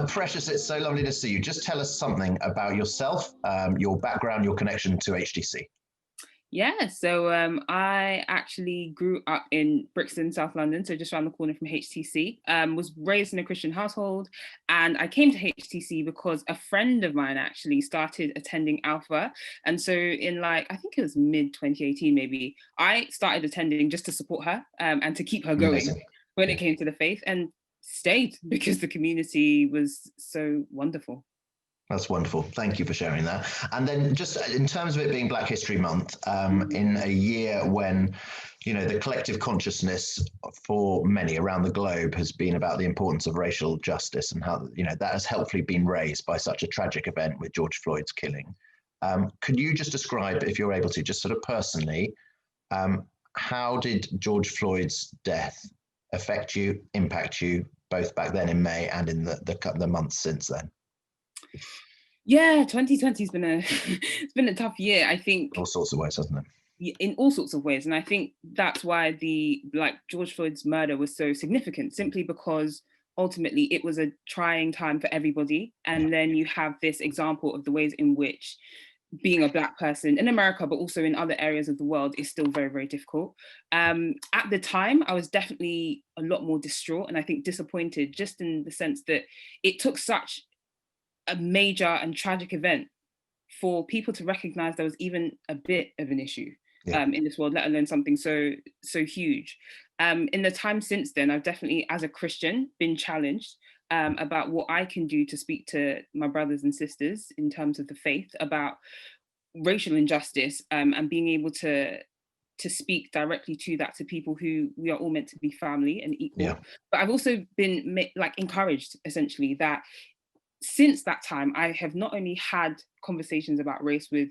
Precious, it's so lovely to see you. Just tell us something about yourself, your background, your connection to HTC. Yeah, so I actually grew up in Brixton, South London, so just around the corner from HTC. Was raised in a Christian household, and I came to HTC because a friend of mine actually started attending Alpha, and so in like I think it was mid 2018 maybe, I started attending just to support her and to keep her going Amazing. when Yeah. it came to the faith, and stayed because the community was so wonderful. That's wonderful. Thank you for sharing that. And then just in terms of it being Black History Month, in a year when, the collective consciousness for many around the globe has been about the importance of racial justice and how, that has helpfully been raised by such a tragic event with George Floyd's killing. Could you just describe, if you're able to, just sort of personally, how did George Floyd's death affect you, impact you, both back then in May and in the months since then? Yeah, 2020 has been a it's been a tough year. I think All sorts of ways, hasn't it? in all sorts of ways, and I think that's why the George Floyd's murder was so significant, simply because ultimately it was a trying time for everybody. And then you have this example of the ways in which being a Black person in America, but also in other areas of the world, is still very, very difficult. At the time, I was definitely a lot more distraught and I think disappointed, just in the sense that it took such a major and tragic event for people to recognize there was even a bit of an issue in this world, let alone something so huge. In the time since then, I've definitely, as a Christian, been challenged about what I can do to speak to my brothers and sisters in terms of the faith, about racial injustice, and being able to speak directly to that, to people who we are all meant to be family and equal. Yeah. But I've also been encouraged, essentially, that since that time, I have not only had conversations about race with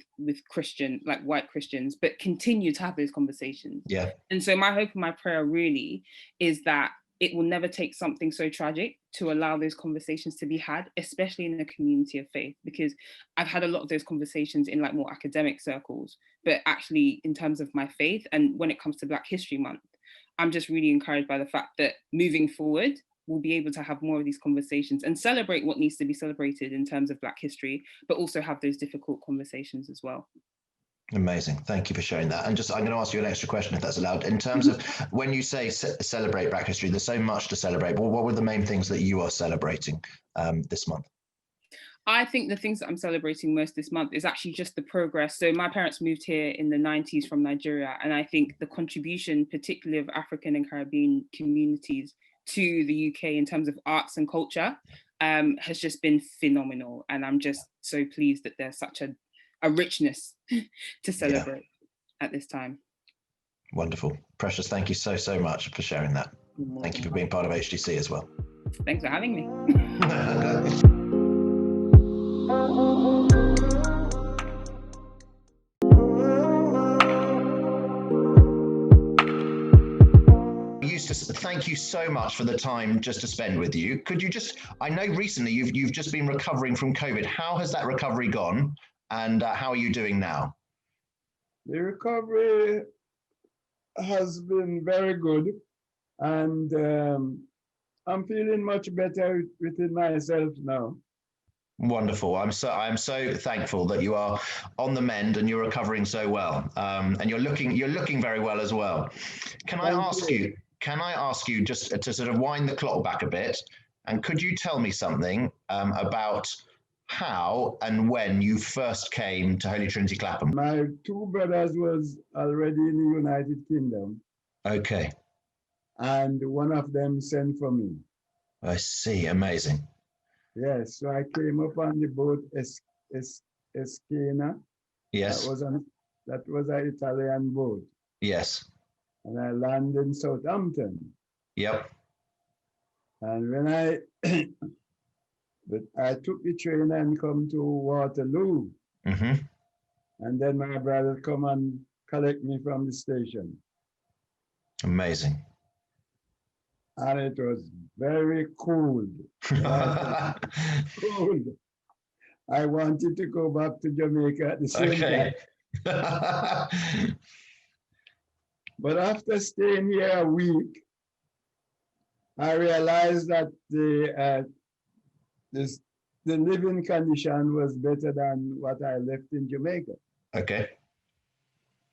Christian, like white Christians, but continue to have those conversations. Yeah. And so my hope and my prayer really is that it will never take something so tragic to allow those conversations to be had, especially in the community of faith, because I've had a lot of those conversations in like more academic circles, but actually in terms of my faith and when it comes to Black History Month, I'm just really encouraged by the fact that moving forward, we'll be able to have more of these conversations and celebrate what needs to be celebrated in terms of Black history, but also have those difficult conversations as well. Amazing. Thank you for sharing that. And just, I'm going to ask you an extra question, if that's allowed. In terms of when you say celebrate Black history, there's so much to celebrate. But what were the main things that you are celebrating this month? I think the things that I'm celebrating most this month is actually just the progress. So my parents moved here in the 90s from Nigeria. And I think the contribution, particularly of African and Caribbean communities to the UK in terms of arts and culture, has just been phenomenal. And I'm just so pleased that there's such a richness to celebrate at this time. Wonderful. Precious, thank you so much for sharing that. Thank you for being part of HTC as well. Thanks for having me. Thank you so much for the time just to spend with you. Could you just, I know recently you've just been recovering from COVID. How has that recovery gone? And how are you doing now? The recovery has been very good. And I'm feeling much better within myself now. Wonderful. I'm so thankful that you are on the mend and you're recovering so well. And you're looking very well as well. Can I ask you just to sort of wind the clock back a bit, and could you tell me something about how and when you first came to Holy Trinity Clapham? My two brothers was already in the United Kingdom. Okay. And one of them sent for me. I see. Amazing. Yes, so I came up on the boat Escena. Yes. That was an Italian boat. Yes. And I landed in Southampton. Yep. And when I took the train and come to Waterloo. Mm-hmm. And then my brother come and collect me from the station. Amazing. And it was very cold. Cold. I wanted to go back to Jamaica at the same time. But after staying here a week, I realized that this, the living condition was better than what I left in Jamaica. Okay.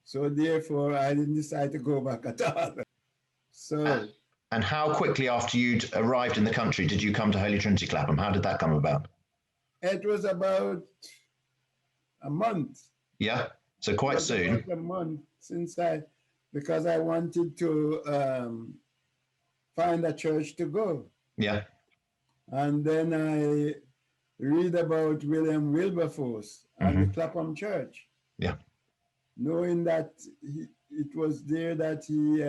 So therefore, I didn't decide to go back at all. So. And how quickly after you'd arrived in the country did you come to Holy Trinity Clapham? How did that come about? It was about a month. Yeah, so quite soon. A month since because I wanted to find a church to go. Yeah. And then I read about William Wilberforce and the Clapham Church. Yeah. Knowing that it was there that he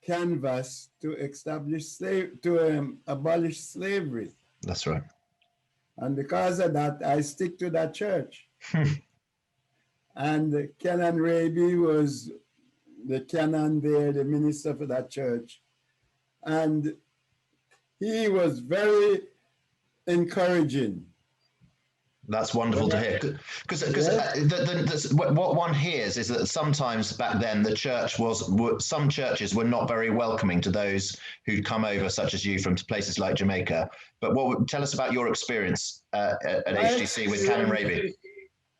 canvassed to abolish slavery. That's right. And because of that, I stick to that church. And Canon Raby was the canon there, the minister for that church. And he was very encouraging. That's wonderful to hear. Because what one hears is that sometimes back then the church some churches were not very welcoming to those who'd come over, such as you, from places like Jamaica. But tell us about your experience at HTC with Canon Raby.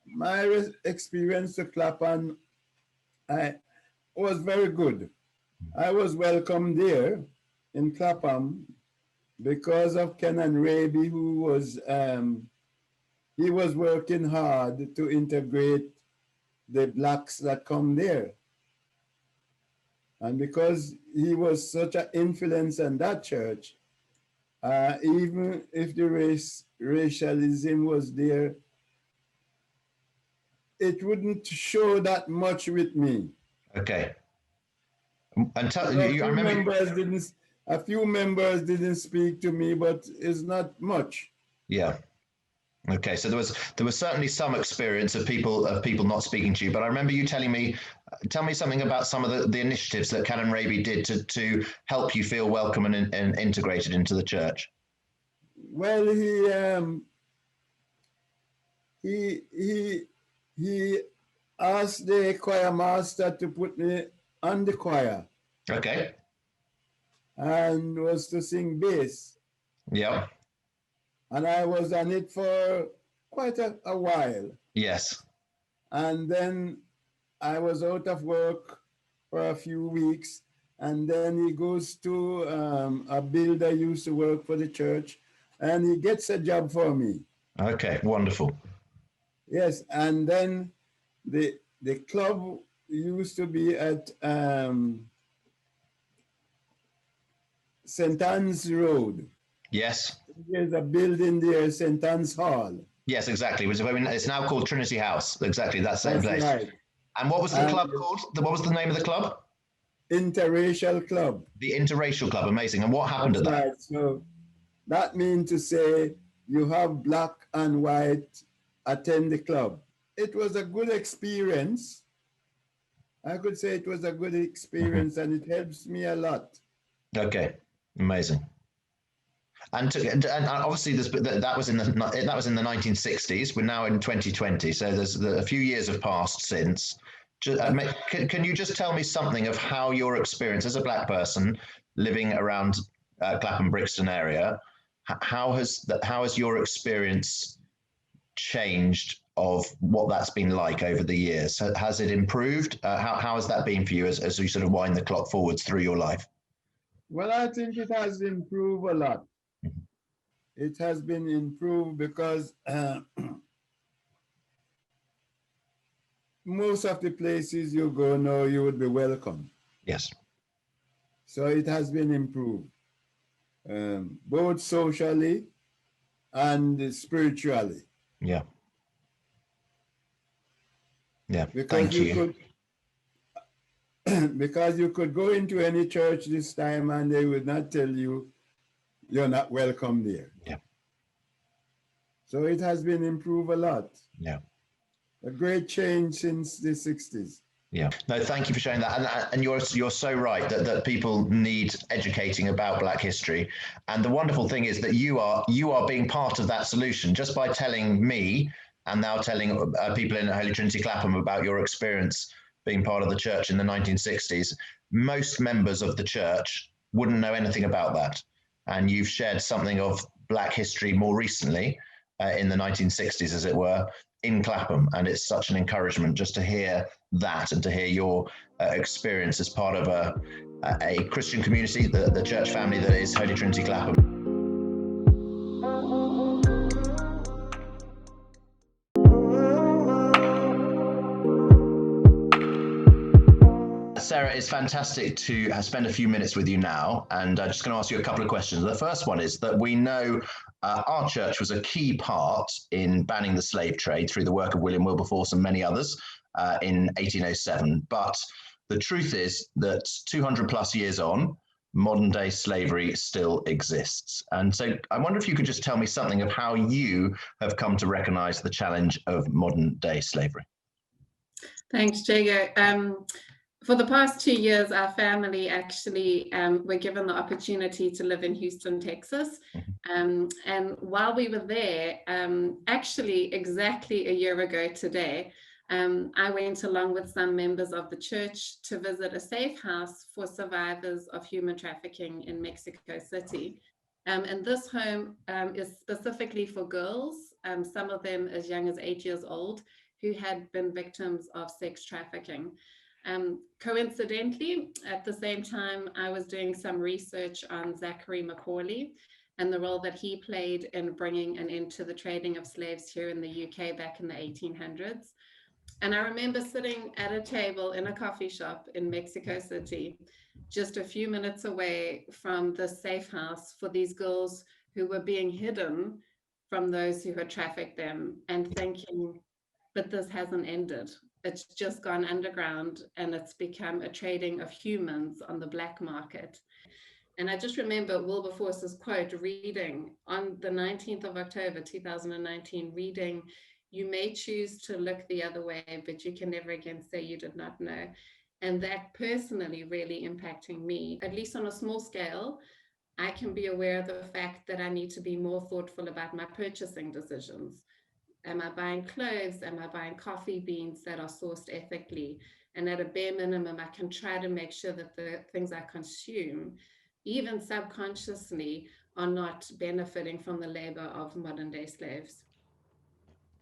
My experience at Clapham was very good. I was welcomed there in Clapham because of Canon Raby, who was he was working hard to integrate the blacks that come there. And because he was such an influence on that church, even if the racialism was there, it wouldn't show that much with me. Okay. And I remember a few members didn't speak to me, but it's not much. Yeah. Okay, so there was certainly some experience of people not speaking to you, but I remember you tell me something about some of the initiatives that Canon Raby did to help you feel welcome and integrated into the church. Well, he asked the choir master to put me on the choir. Okay. And was to sing bass. Yeah. And I was on it for quite a while. Yes. And then I was out of work for a few weeks. And then he goes to a builder who used to work for the church, and he gets a job for me. Okay, wonderful. Yes, and then the club used to be at St. Anne's Road. Yes. There's a building there, St. Anne's Hall. Yes, exactly. It's now called Trinity House. Exactly, that same place. Right. And what was the club called? What was the name of the club? Interracial Club. The Interracial Club. Amazing. And what happened at that? Right. So that means to say you have black and white attend the club. It was a good experience. I could say it was a good experience, and it helps me a lot. Okay, amazing. And obviously, that was in the 1960s. We're now in 2020, so a few years have passed since. Can you just tell me something of how your experience as a black person living around Clapham Brixton area, how has your experience changed of what that's been like over the years? Has it improved? How has that been for you as you sort of wind the clock forwards through your life? Well, I think it has improved a lot. It has been improved because most of the places you go now, you would be welcome. Yes. So it has been improved, both socially and spiritually. Yeah. Yeah. Because Thank you. Because you could go into any church this time and they would not tell you you're not welcome there. Yeah. So it has been improved a lot. Yeah. A great change since the 60s. Yeah. No, thank you for sharing that. And you're so right that people need educating about Black history. And the wonderful thing is that you are being part of that solution just by telling me and now telling people in Holy Trinity Clapham about your experience being part of the church in the 1960s. Most members of the church wouldn't know anything about that. And you've shared something of Black history more recently, in the 1960s, as it were, in Clapham. And it's such an encouragement just to hear that and to hear your experience as part of a Christian community, the church family that is Holy Trinity Clapham. Sarah, it's fantastic to spend a few minutes with you now, and I'm just going to ask you a couple of questions. The first one is that we know our church was a key part in banning the slave trade through the work of William Wilberforce and many others in 1807. But the truth is that 200 plus years on, modern day slavery still exists. And so I wonder if you could just tell me something of how you have come to recognize the challenge of modern day slavery. Thanks, Jago. For the past 2 years, our family actually were given the opportunity to live in Houston, Texas. And while we were there, actually exactly a year ago today, I went along with some members of the church to visit a safe house for survivors of human trafficking in Mexico City. And this home is specifically for girls, some of them as young as 8 years old, who had been victims of sex trafficking. Coincidentally, at the same time, I was doing some research on Zachary Macaulay and the role that he played in bringing an end to the trading of slaves here in the UK back in the 1800s. And I remember sitting at a table in a coffee shop in Mexico City, just a few minutes away from the safe house for these girls who were being hidden from those who had trafficked them, and thinking, but this hasn't ended. It's just gone underground and it's become a trading of humans on the black market. And I just remember Wilberforce's quote reading on the 19th of October, 2019, reading, "You may choose to look the other way, but you can never again say you did not know." And that personally really impacting me, at least on a small scale. I can be aware of the fact that I need to be more thoughtful about my purchasing decisions. Am I buying clothes? Am I buying coffee beans that are sourced ethically? And at a bare minimum, I can try to make sure that the things I consume, even subconsciously, are not benefiting from the labor of modern day slaves.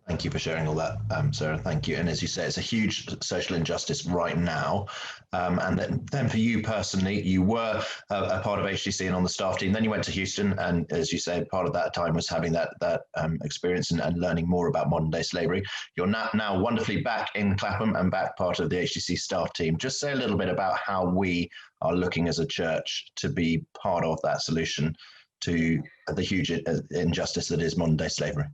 Thank you for sharing all that, Sarah. Thank you. And as you say, it's a huge social injustice right now. And then for you personally, you were a part of HTC and on the staff team. Then you went to Houston, and as you say, part of that time was having that experience and learning more about modern day slavery. You're now wonderfully back in Clapham and back part of the HTC staff team. Just say a little bit about how we are looking as a church to be part of that solution to the huge injustice that is modern day slavery.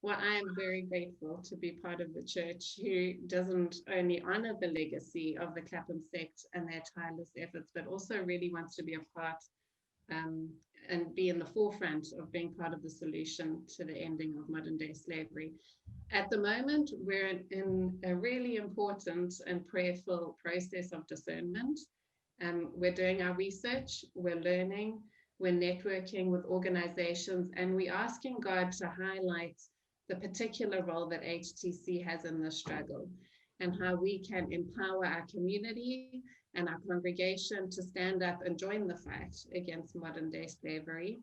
Well, I am very grateful to be part of the church who doesn't only honor the legacy of the Clapham sect and their tireless efforts, but also really wants to be a part and be in the forefront of being part of the solution to the ending of modern day slavery. At the moment, we're in a really important and prayerful process of discernment. We're doing our research, we're learning, we're networking with organizations, and we're asking God to highlight the particular role that HTC has in this struggle and how we can empower our community and our congregation to stand up and join the fight against modern day slavery.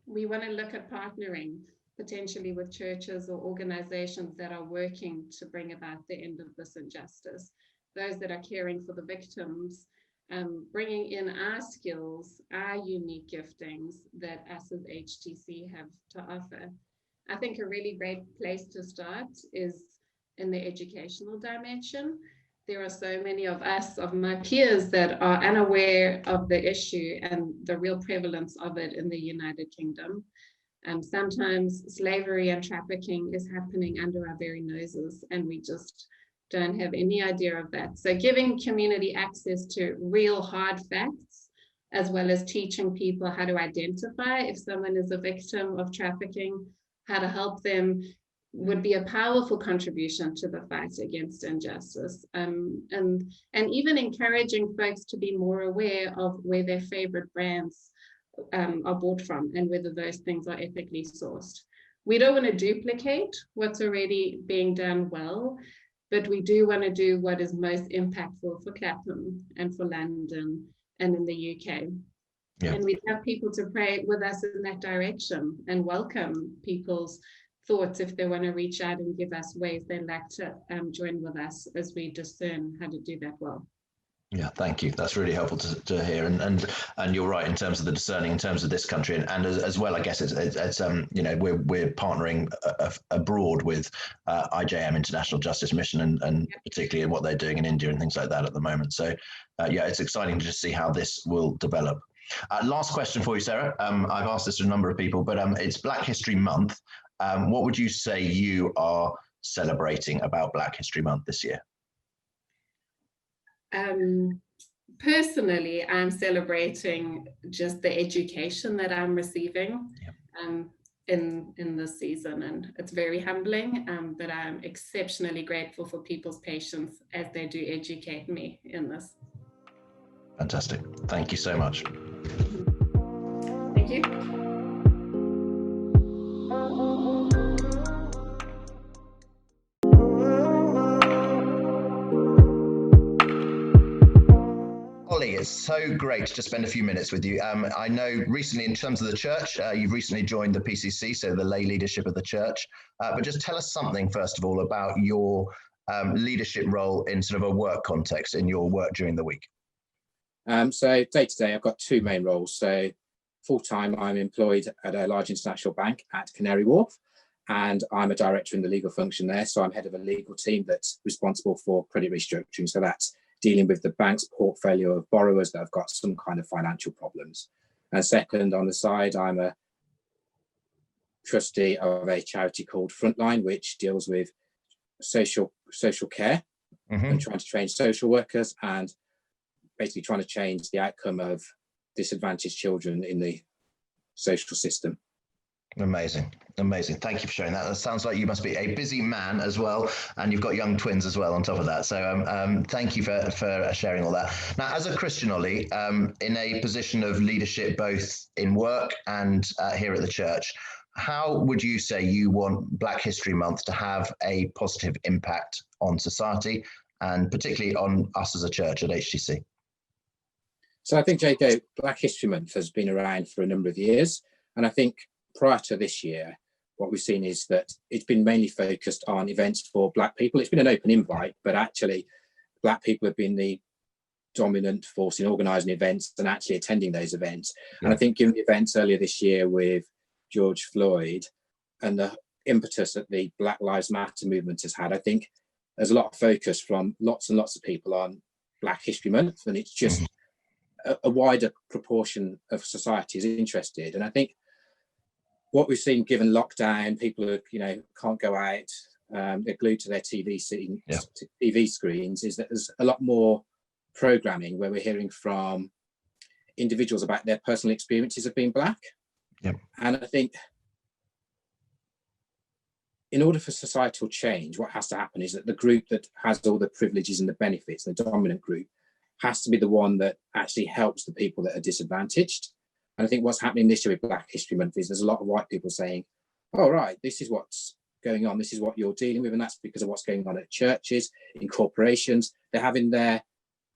We want to look at partnering potentially with churches or organizations that are working to bring about the end of this injustice, those that are caring for the victims, bringing in our skills, our unique giftings that us as HTC have to offer. I think a really great place to start is in the educational dimension. There are so many of us, of my peers, that are unaware of the issue and the real prevalence of it in the United Kingdom. Sometimes slavery and trafficking is happening under our very noses, and we just don't have any idea of that. So giving community access to real hard facts, as well as teaching people how to identify if someone is a victim of trafficking, how to help them, would be a powerful contribution to the fight against injustice. And even encouraging folks to be more aware of where their favorite brands are bought from and whether those things are ethically sourced. We don't want to duplicate what's already being done well, but we do want to do what is most impactful for Clapham and for London and in the UK. Yeah. And we'd love people to pray with us in that direction and welcome people's thoughts if they want to reach out and give us ways they'd like to join with us as we discern how to do that well. Yeah, thank you. That's really helpful to hear. And you're right in terms of the discerning in terms of this country, and as well, I guess it's we're partnering abroad with IJM, International Justice Mission, and particularly in what they're doing in India and things like that at the moment. So yeah, it's exciting to just see how this will develop. Last question for you, Sarah. I've asked this to a number of people, but it's Black History Month. What would you say you are celebrating about Black History Month this year? Personally, I'm celebrating just the education that I'm receiving in this season, and it's very humbling, but I'm exceptionally grateful for people's patience as they do educate me in this. Fantastic. Thank you so much. Thank you. Ollie, it's so great to spend a few minutes with you. I know recently, in terms of the church, you've recently joined the PCC, so the lay leadership of the church. But just tell us something, first of all, about your leadership role in sort of a work context, in your work during the week. So day to day, I've got two main roles. So full-time, I'm employed at a large international bank at Canary Wharf, and I'm a director in the legal function there. So I'm head of a legal team that's responsible for credit restructuring. So that's dealing with the bank's portfolio of borrowers that have got some kind of financial problems. And second, on the side, I'm a trustee of a charity called Frontline, which deals with social care and trying to train social workers and basically trying to change the outcome of disadvantaged children in the social system. Amazing. Thank you for sharing that. That sounds like you must be a busy man as well, and you've got young twins as well on top of that. So thank you for sharing all that. Now, as a Christian, Ollie, in a position of leadership both in work and here at the church, how would you say you want Black History Month to have a positive impact on society, and particularly on us as a church at HTC? So I think, Jago, Black History Month has been around for a number of years, and I think prior to this year, what we've seen is that it's been mainly focused on events for Black people. It's been an open invite, but actually Black people have been the dominant force in organising events and actually attending those events. Yeah. And I think given the events earlier this year with George Floyd and the impetus that the Black Lives Matter movement has had, I think there's a lot of focus from lots and lots of people on Black History Month, and it's just a wider proportion of society is interested. And I think what we've seen, given lockdown, people are, can't go out, they're glued to their TV screens, is that there's a lot more programming where we're hearing from individuals about their personal experiences of being Black. Yep. And I think in order for societal change, what has to happen is that the group that has all the privileges and the benefits, the dominant group, has to be the one that actually helps the people that are disadvantaged. And I think what's happening this year with Black History Month is there's a lot of white people saying, oh, right, this is what's going on. This is what you're dealing with. And that's because of what's going on at churches, in corporations. They're having their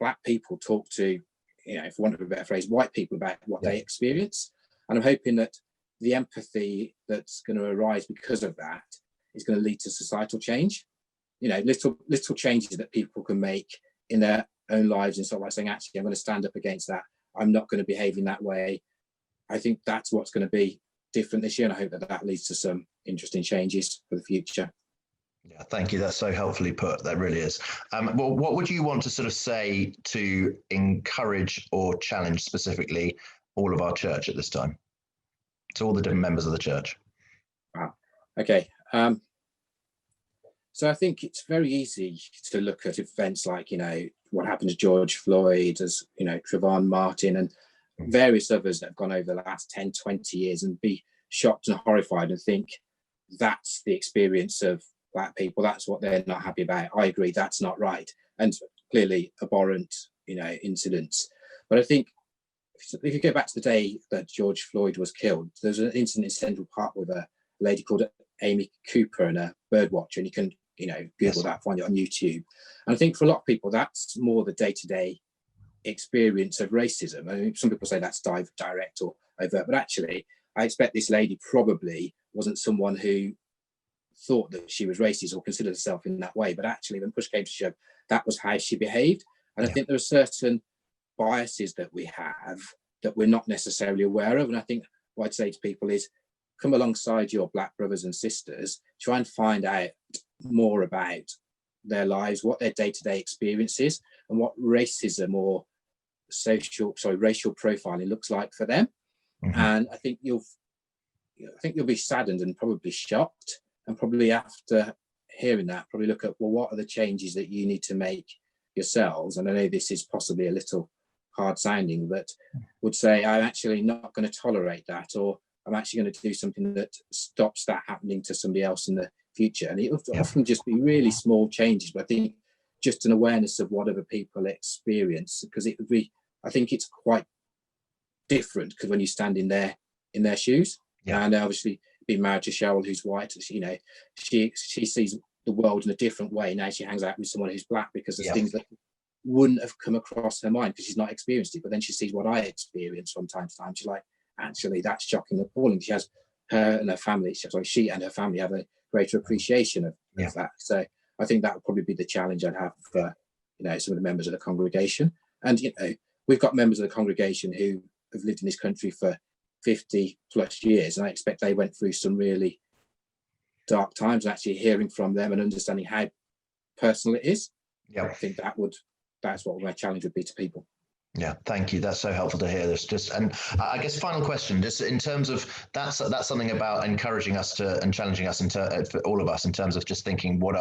Black people talk to, for want of a better phrase, white people about what they experience. And I'm hoping that the empathy that's going to arise because of that is going to lead to societal change. Little changes that people can make in their own lives and sort of like saying, actually, I'm going to stand up against that. I'm not going to behave in that way. I think that's what's going to be different this year, and I hope that leads to some interesting changes for the future. Yeah, thank you. That's so helpfully put. That really is. Well, what would you want to sort of say to encourage or challenge specifically all of our church at this time, to all the different members of the church? Wow. Okay. So I think it's very easy to look at events like, what happened to George Floyd, as, Trayvon Martin and various others that have gone over the last 10, 20 years and be shocked and horrified and think that's the experience of Black people. That's what they're not happy about. I agree, that's not right. And clearly abhorrent, incidents. But I think if you go back to the day that George Floyd was killed, there's an incident in Central Park with a lady called Amy Cooper and a bird watcher, and you can Google that, find it on YouTube. And I think for a lot of people, that's more the day-to-day experience of racism. I mean, some people say that's direct or overt, but actually, I expect this lady probably wasn't someone who thought that she was racist or considered herself in that way, but actually when push came to shove, that was how she behaved. And I think there are certain biases that we have that we're not necessarily aware of. And I think what I'd say to people is come alongside your Black brothers and sisters, try and find out more about their lives, what their day-to-day experience is, and what racism or racial profiling looks like for them. And I think you'll be saddened and probably shocked, and probably after hearing that, probably look at, well, what are the changes that you need to make yourselves? And I know this is possibly a little hard sounding, but would say, I'm actually not going to tolerate that, or I'm actually going to do something that stops that happening to somebody else in the future. And it will often just be really small changes, but I think just an awareness of what other people experience, because it would be, I think it's quite different because when you stand in their shoes, and obviously being married to Cheryl, who's white, she sees the world in a different way now. She hangs out with someone who's Black because there's things that wouldn't have come across her mind because she's not experienced it. But then she sees what I experience from time to time. She's like, actually, that's shocking and appalling. She has her and her family. She and her family have a greater appreciation of that. So I think that would probably be the challenge I'd have for some of the members of the congregation. And we've got members of the congregation who have lived in this country for 50 plus years, and I expect they went through some really dark times. Actually hearing from them and understanding how personal it is, I think that's what my challenge would be to people. Yeah, thank you. That's so helpful to hear this. And I guess final question, just in terms of that's something about encouraging us to and challenging us for all of us in terms of just thinking what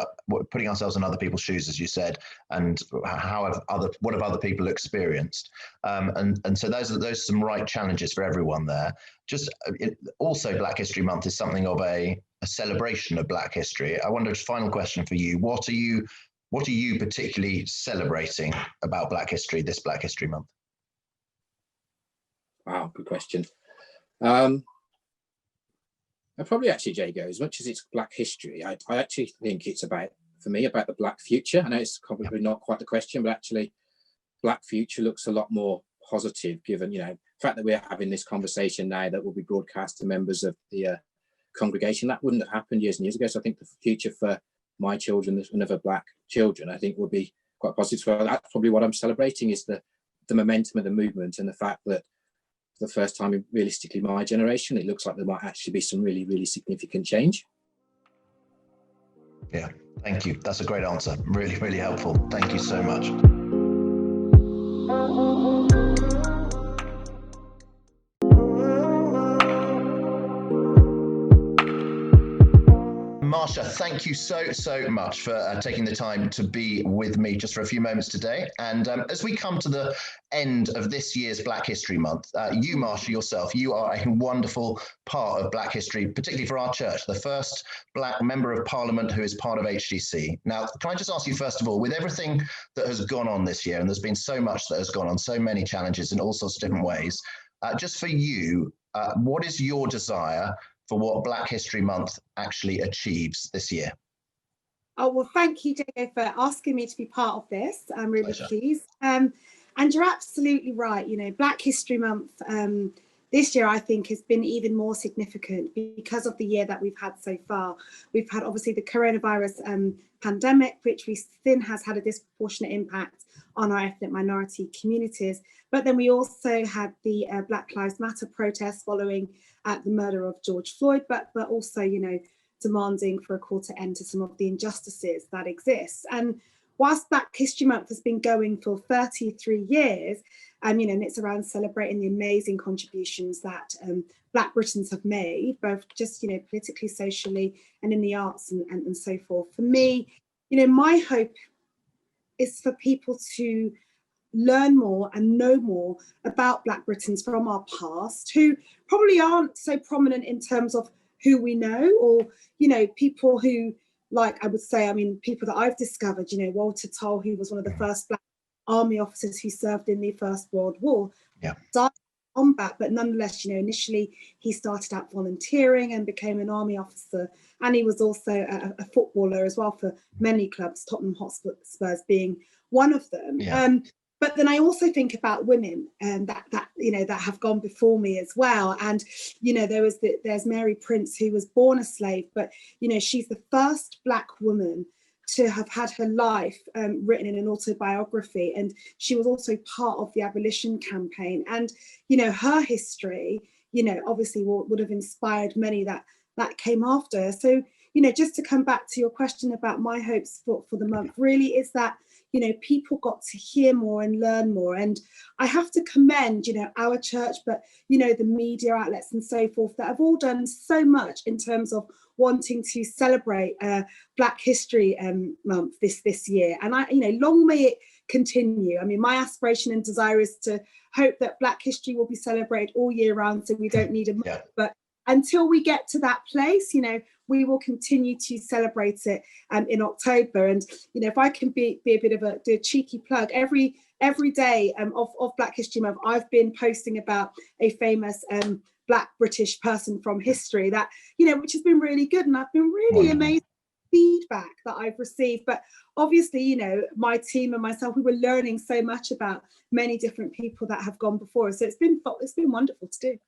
putting ourselves in other people's shoes, as you said, and what have other people experienced, and so those are some right challenges for everyone there. Just also, Black History Month is something of a celebration of Black history. I wonder, final question for you: What are you particularly celebrating about Black history this Black History Month? Wow, good question. I probably actually, Jago, as much as it's Black history, I actually think it's about the Black future. I know it's probably not quite the question, but actually Black future looks a lot more positive given, the fact that we're having this conversation now that will be broadcast to members of the congregation. That wouldn't have happened years and years ago. So I think the future for my children and other Black children, I think, will be quite positive. So that's probably what I'm celebrating, is the momentum of the movement, and the fact that for the first time in realistically my generation, it looks like there might actually be some really, really significant change. Yeah, thank you. That's a great answer. Really, really helpful. Thank you so much. Marsha, thank you so much for taking the time to be with me just for a few moments today. And as we come to the end of this year's Black History Month, you, Marsha, yourself, you are a wonderful part of Black history, particularly for our church, the first Black Member of Parliament who is part of HTC. Now, can I just ask you, first of all, with everything that has gone on this year, and there's been so much that has gone on, so many challenges in all sorts of different ways, just for you, what is your desire for what Black History Month actually achieves this year? Oh, well, thank you, Jago, for asking me to be part of this. I'm really pleased. And you're absolutely right. Black History Month this year, I think, has been even more significant because of the year that we've had so far. We've had, obviously, the coronavirus pandemic, which we've seen has had a disproportionate impact on our ethnic minority communities. But then we also had the Black Lives Matter protests following the murder of George Floyd, but also, demanding for a call to end to some of the injustices that exist. And whilst Black History Month has been going for 33 years, and it's around celebrating the amazing contributions that Black Britons have made, both just, politically, socially, and in the arts and so forth. For me, my hope is for people to learn more and know more about Black Britons from our past, who probably aren't so prominent in terms of who we know, or, people who, like I would say, people that I've discovered, Walter Toll, who was one of the first Black army officers who served in the First World War, died in combat, but nonetheless, initially he started out volunteering and became an army officer, and he was also a footballer as well for many clubs, Tottenham Hotspurs being one of them. but then I also think about women that you know, that have gone before me as well. And you know, there's Mary Prince, who was born a slave, but you know, she's the first Black woman to have had her life written in an autobiography, and she was also part of the abolition campaign. And you know, her history, you know, obviously would have inspired many that came after her. So you know, just to come back to your question about my hopes for the month, really is that, you know, people got to hear more and learn more. And I have to commend, you know, our church, but, you know, the media outlets and so forth that have all done so much in terms of wanting to celebrate Black History Month this year. And you know, long may it continue. I mean, my aspiration and desire is to hope that Black history will be celebrated all year round, so we don't need a month. Yeah. But until we get to that place, you know, we will continue to celebrate it in October. And you know, if I can be a bit of do a cheeky plug, every day of Black History Month, I've been posting about a famous Black British person from history that, you know, which has been really good, and I've been really amazed feedback that I've received. But obviously, you know, my team and myself, we were learning so much about many different people that have gone before us. So it's been wonderful to do.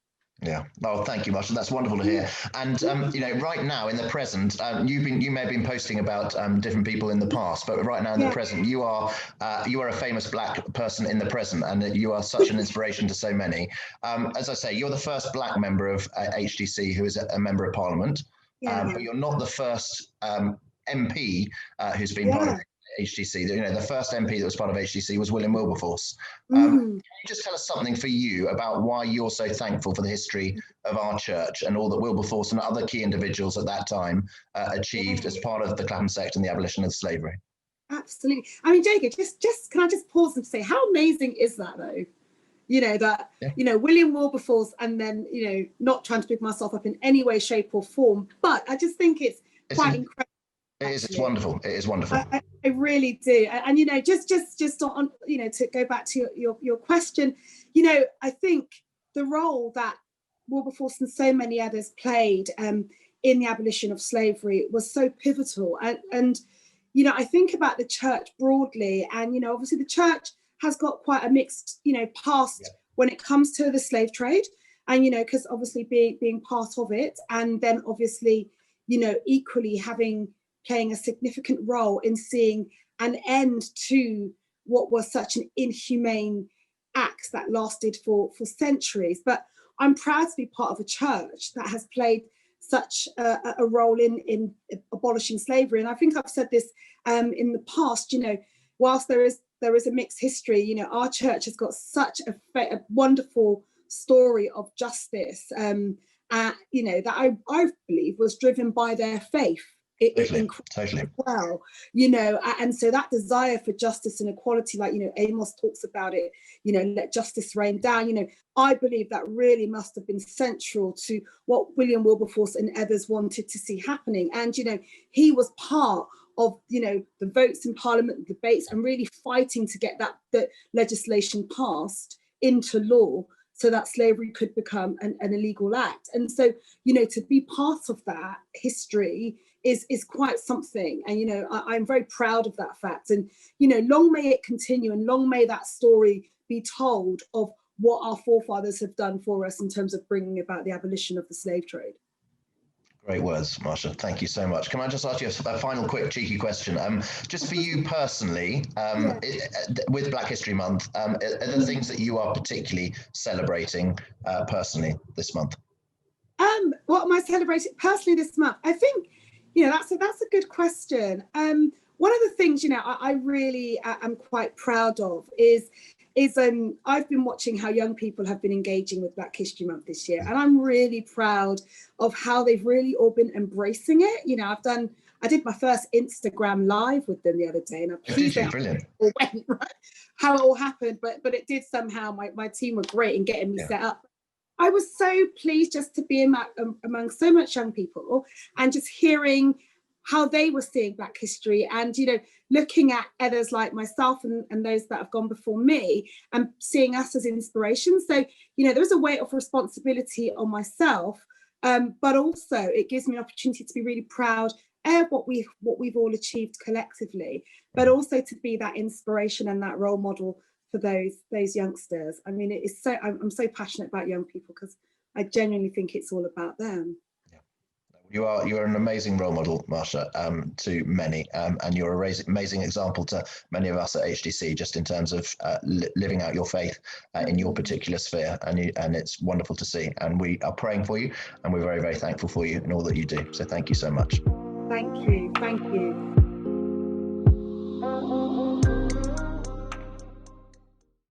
Yeah. Oh, thank you, Marsha. That's wonderful to hear. And you know, right now in the present, you may have been posting about different people in the past, but right now in the present, you are a famous Black person in the present, and you are such an inspiration to so many. As I say, you're the first Black member of HTC who is a member of Parliament, but you're not the first MP who's been part of HTC. You know, the first MP that was part of HTC was William Wilberforce. Can you just tell us something for you about why you're so thankful for the history of our church and all that Wilberforce and other key individuals at that time achieved as part of the Clapham sect and the abolition of slavery? Absolutely. I mean, Jago, just can I just pause and say, how amazing is that, though? You know, that, you know, William Wilberforce, and then, you know, not trying to pick myself up in any way, shape or form, but I just think it's quite incredible. It is. It's wonderful. It is wonderful. I really do. And you know, just on, you know, to go back to your question, you know, I think the role that Wilberforce and so many others played in the abolition of slavery was so pivotal. And you know, I think about the church broadly, and you know, obviously the church has got quite a mixed, you know, past when it comes to the slave trade, and you know, because obviously being part of it, and then obviously, you know, equally playing a significant role in seeing an end to what was such an inhumane act that lasted for centuries. But I'm proud to be part of a church that has played such a role in abolishing slavery. And I think I've said this in the past, you know, whilst there is a mixed history, you know, our church has got such a wonderful story of justice, you know, that I believe was driven by their faith. Totally. Well, you know, and so that desire for justice and equality, like, you know, Amos talks about it, you know, let justice reign down, you know, I believe that really must have been central to what William Wilberforce and others wanted to see happening. And, you know, he was part of, you know, the votes in Parliament, the debates, and really fighting to get the legislation passed into law so that slavery could become an illegal act. And so, you know, to be part of that history is quite something. And, you know, I'm very proud of that fact. And, you know, long may it continue, and long may that story be told of what our forefathers have done for us in terms of bringing about the abolition of the slave trade. Great words, Marsha. Thank you so much. Can I just ask you a final quick cheeky question? Just for you personally, with Black History Month, are there things that you are particularly celebrating personally this month? What am I celebrating personally this month? I think, you know, that's a good question. One of the things, you know, I really am quite proud of is I've been watching how young people have been engaging with Black History Month this year, and I'm really proud of how they've really all been embracing it. You know, I did my first Instagram live with them the other day, and brilliant. How it all happened, but it did somehow. My team were great in getting me set up. I was so pleased just to be among so much young people and just hearing how they were seeing Black history, and, you know, looking at others like myself and those that have gone before me and seeing us as inspiration. So, you know, there's a weight of responsibility on myself, but also it gives me an opportunity to be really proud of what we've all achieved collectively, but also to be that inspiration and that role model for those youngsters. I mean, it is so, I'm so passionate about young people because I genuinely think it's all about them. You are an amazing role model, Marsha, to many, and you're an amazing example to many of us at HTC, just in terms of living out your faith in your particular sphere, and it's wonderful to see. And we are praying for you, and we're very, very thankful for you and all that you do. So thank you so much. Thank you.